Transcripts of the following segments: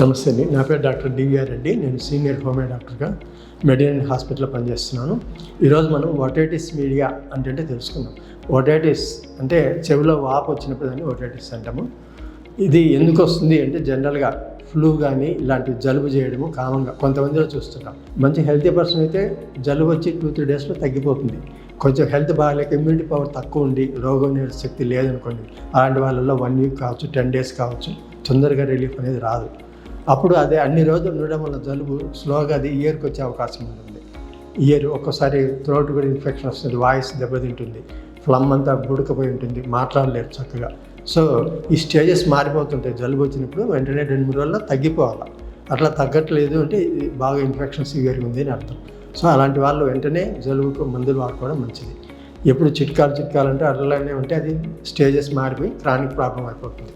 నమస్తే అండి, నా పేరు డాక్టర్ డివిఆర్ రెడ్డి. నేను సీనియర్ హోమియో డాక్టర్గా మెడినరీ హాస్పిటల్లో పనిచేస్తున్నాను. ఈరోజు మనం ఓటైటిస్ మీడియా అంటే తెలుసుకుందాం. ఓటైటిస్ అంటే చెవిలో వాపు వచ్చినప్పుడు దాన్ని ఓటైటిస్ అంటాము. ఇది ఎందుకు వస్తుంది అంటే జనరల్గా ఫ్లూ కానీ ఇలాంటి జలుబు చేయడము కామన్గా కొంతమందిలో చూస్తుంటాం. మంచి హెల్తీ పర్సన్ అయితే జలుబు వచ్చి 2-3 డేస్లో తగ్గిపోతుంది. కొంచెం హెల్త్ బాగాలేక ఇమ్యూనిటీ పవర్ తక్కువ ఉండి రోగం నిరోధక శక్తి లేదనుకోండి, అలాంటి వాళ్ళలో 1 వీక్ కావచ్చు, 10 డేస్ కావచ్చు, తొందరగా రిలీఫ్ అనేది రాదు. అప్పుడు అదే అన్ని రోజులు ఉండడం వల్ల జలుబు స్లోగా అది ఇయర్కి వచ్చే అవకాశం ఉంటుంది. ఇయర్ ఒక్కోసారి థ్రోట్ కూడా ఇన్ఫెక్షన్ వస్తుంది, వాయిస్ దెబ్బతింటుంది, ఫ్లమ్ అంతా బుడకపోయి ఉంటుంది, మాట్లాడలేరు చక్కగా. సో ఈ స్టేజెస్ మారిపోతుంటాయి. జలుబు వచ్చినప్పుడు వెంటనే 2-3 రోజుల్లో తగ్గిపోవాలి. అట్లా తగ్గట్లేదు అంటే ఇది బాగా ఇన్ఫెక్షన్ సివియర్గా ఉంది అని అర్థం. సో అలాంటి వాళ్ళు వెంటనే జలుబుకు మందులు వాడుకోవడం మంచిది. ఎప్పుడు చిట్కాలు అంటే అట్లనే ఉంటే అది స్టేజెస్ మారిపోయి క్రానిక్ ప్రాబ్లం అయిపోతుంది.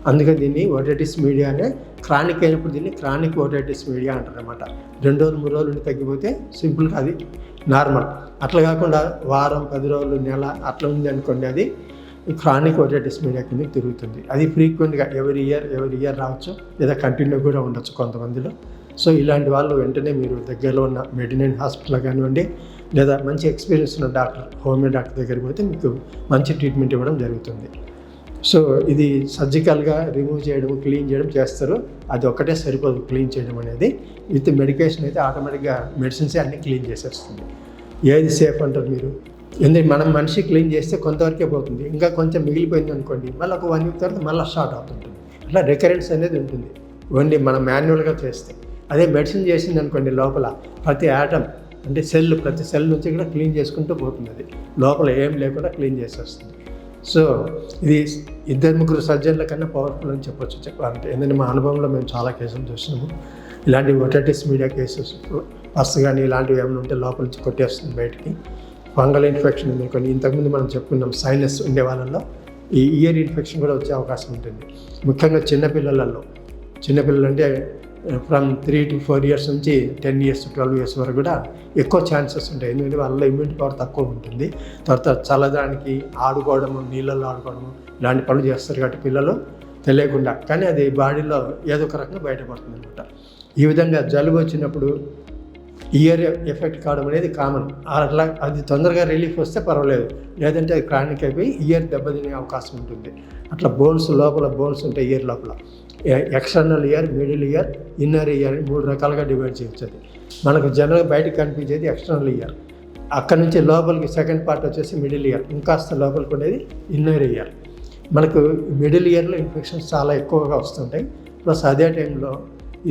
అందుకే దీన్ని ఓటైటిస్ మీడియా అనే క్రానిక్ అయినప్పుడు దీన్ని క్రానిక్ ఓటైటిస్ మీడియా అంటారు అన్నమాట. 2 రోజులు 3 రోజులు ఉండి తగ్గిపోతే సింపుల్గా అది నార్మల్. అట్లా కాకుండా వారం 10 రోజులు నెల అట్లా ఉంది అనుకోండి, అది క్రానిక్ ఓటైటిస్ మీడియా కింద తిరుగుతుంది. అది ఫ్రీక్వెంట్గా ఎవరి ఇయర్ రావచ్చు, లేదా కంటిన్యూ కూడా ఉండొచ్చు కొంతమందిలో. సో ఇలాంటి వాళ్ళు వెంటనే మీరు దగ్గరలో ఉన్న మెడినరీ హాస్పిటల్ కానివ్వండి, లేదా మంచి ఎక్స్పీరియన్స్ ఉన్న డాక్టర్, హోమియో డాక్టర్ దగ్గరికి పోతే మీకు మంచి ట్రీట్మెంట్ ఇవ్వడం జరుగుతుంది. సో ఇది సర్జికల్గా రిమూవ్ చేయడం, క్లీన్ చేయడం చేస్తారు. అది ఒక్కటే సరిపోదు క్లీన్ చేయడం అనేది. విత్ మెడికేషన్ అయితే ఆటోమేటిక్గా మెడిసిన్సే అన్నీ క్లీన్ చేసేస్తుంది. ఏది సేఫ్ అంటారు మీరు? ఎందుకంటే మనం మనిషి క్లీన్ చేస్తే కొంతవరకే పోతుంది, ఇంకా కొంచెం మిగిలిపోయింది అనుకోండి, మళ్ళీ ఒక 1 వీక్ తర్వాత మళ్ళీ స్టార్ట్ అవుతుంటుంది. అట్లా రికరెన్స్ అనేది ఉంటుంది ఓన్లీ మనం మాన్యువల్గా చేస్తే. అదే మెడిసిన్ చేసింది అనుకోండి, లోపల ప్రతి ఆటమ్ అంటే ప్రతి సెల్ నుంచి కూడా క్లీన్ చేసుకుంటూ పోతుంది. అది లోపల ఏం లేకుండా క్లీన్ చేసేస్తుంది. సో ఇది 2-3 సర్జన్ల కన్నా పవర్ఫుల్ అని చెప్పాలంటే. ఎందుకంటే మా అనుభవంలో మేము చాలా కేసులు చూసినాము. ఇలాంటి ఓటైటిస్ మీడియా కేసెస్ పస్ కానీ ఇలాంటివి ఏమైనా ఉంటే లోపల నుంచి కొట్టేస్తుంది బయటికి. ఫంగల్ ఇన్ఫెక్షన్ ఉంది కొన్ని, ఇంతకుముందు మనం చెప్పుకున్నాం సైనస్ ఉండే వాళ్ళల్లో ఈ ఇయర్ ఇన్ఫెక్షన్ కూడా వచ్చే అవకాశం ఉంటుంది. ముఖ్యంగా చిన్నపిల్లలు అంటే ఫ్రమ్ 3 to 4 years నుంచి 10 years to 12 years వరకు కూడా ఎక్కువ ఛాన్సెస్ ఉంటాయి. ఎందుకంటే వాళ్ళలో ఇమ్యూనిటీ పవర్ తక్కువ ఉంటుంది. తర్వాత చల్లదానికి ఆడుకోవడము, నీళ్ళల్లో ఆడుకోవడము ఇలాంటి పనులు చేస్తారు కాబట్టి పిల్లలు తెలియకుండా, కానీ అది బాడీలో ఏదో ఒక రకంగా బయటపడుతుంది అనమాట. ఈ విధంగా జలుబు వచ్చినప్పుడు ఇయర్ ఎఫెక్ట్ కావడం అనేది కామన్. అట్లా అది తొందరగా రిలీఫ్ వస్తే పర్వాలేదు, లేదంటే అది క్రానిక్ అయిపోయి ఇయర్ దెబ్బతినే అవకాశం ఉంటుంది. అట్లా లోపల బోన్స్ ఉంటాయి ఇయర్ లోపల. External ear, middle ear, inner ear అని 3 రకాలుగా డివైడ్ చేయొచ్చు. అది మనకు జనరల్గా బయటకు కనిపించేది ఎక్స్టర్నల్ ఇయర్. అక్కడ నుంచి లోపలికి సెకండ్ పార్ట్ వచ్చేసి మిడిల్ ఇయర్, ఇంకాస్త లోపలికి ఉండేది ఇన్నర్ ఇయర్. మనకు మిడిల్ ఇయర్లో ఇన్ఫెక్షన్స్ చాలా ఎక్కువగా వస్తుంటాయి. ప్లస్ అదే టైంలో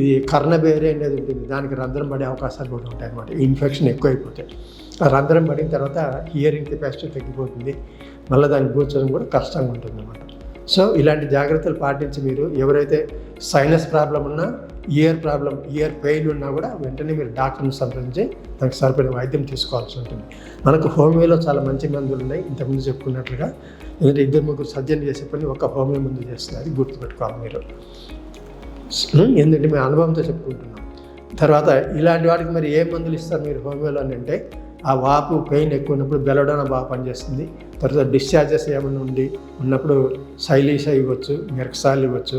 ఇది కర్ణబేరే అనేది ఉంటుంది, దానికి రంధ్రం పడే అవకాశాలు కూడా ఉంటాయి అన్నమాట. ఇన్ఫెక్షన్ ఎక్కువైపోతాయి. ఆ రంధ్రం పడిన తర్వాత హియరింగ్ కెపాసిటీ తగ్గిపోతుంది, మళ్ళీ దాన్ని కూర్చోవడం కూడా కష్టంగా ఉంటుంది అన్నమాట. సో ఇలాంటి జాగ్రత్తలు పాటించి మీరు ఎవరైతే సైనస్ ప్రాబ్లం ఉన్నా, ఇయర్ పెయిన్ ఉన్నా కూడా వెంటనే మీరు డాక్టర్ని సంప్రదించి దానికి సరిపడిన వైద్యం తీసుకోవాల్సి ఉంటుంది. మనకు హోమియోలో చాలా మంచి మందులు ఉన్నాయి, ఇంతకుముందు చెప్పుకున్నట్లుగా. ఎందుకంటే 2-3 సర్జన్ చేసే పని ఒక హోమియో మందు చేస్తుంది, అది గుర్తుపెట్టుకోవాలి మీరు. ఎందుకంటే మేము అనుభవంతో చెప్పుకుంటున్నాం. తర్వాత ఇలాంటి వాటికి మరి ఏ మందులు ఇస్తారు మీరు హోమియోలో అంటే, ఆ వాపు పెయిన్ ఎక్కువ ఉన్నప్పుడు బెలడోనా బాగా పనిచేస్తుంది. తర్వాత డిశ్చార్జెస్ ఏమైనా ఉన్నప్పుడు సైలీషా ఇవ్వచ్చు, మెర్క్సాల్ ఇవ్వచ్చు,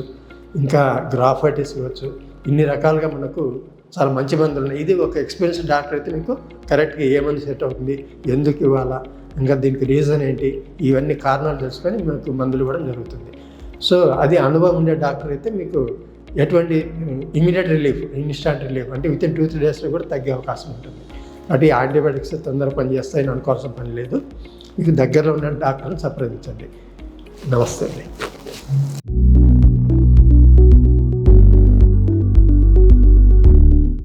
ఇంకా గ్రాఫైటిస్ ఇవ్వచ్చు. ఇన్ని రకాలుగా మనకు చాలా మంచి మందులు ఉన్నాయి. ఇది ఒక ఎక్స్పీరియన్స్ డాక్టర్ అయితే మీకు కరెక్ట్గా ఏ మందు సెట్ అవుతుంది, ఎందుకు ఇవ్వాలా, ఇంకా దీనికి రీజన్ ఏంటి, ఇవన్నీ కారణాలు తెలుసుకొని మీకు మందులు ఇవ్వడం జరుగుతుంది. సో అది అనుభవం ఉండే డాక్టర్ అయితే మీకు ఎటువంటి ఇమీడియట్ రిలీఫ్, ఇన్స్టాంట్ రిలీఫ్ అంటే వితిన్ 2-3 డేస్లో కూడా తగ్గే అవకాశం ఉంటుంది. అంటే యాంటీబయాటిక్స్ తొందరగా పనిచేస్తాయని అనుకోవాల్సిన పని లేదు. మీకు దగ్గరలో ఉన్న డాక్టర్ని సంప్రదించండి. నమస్తే అండి.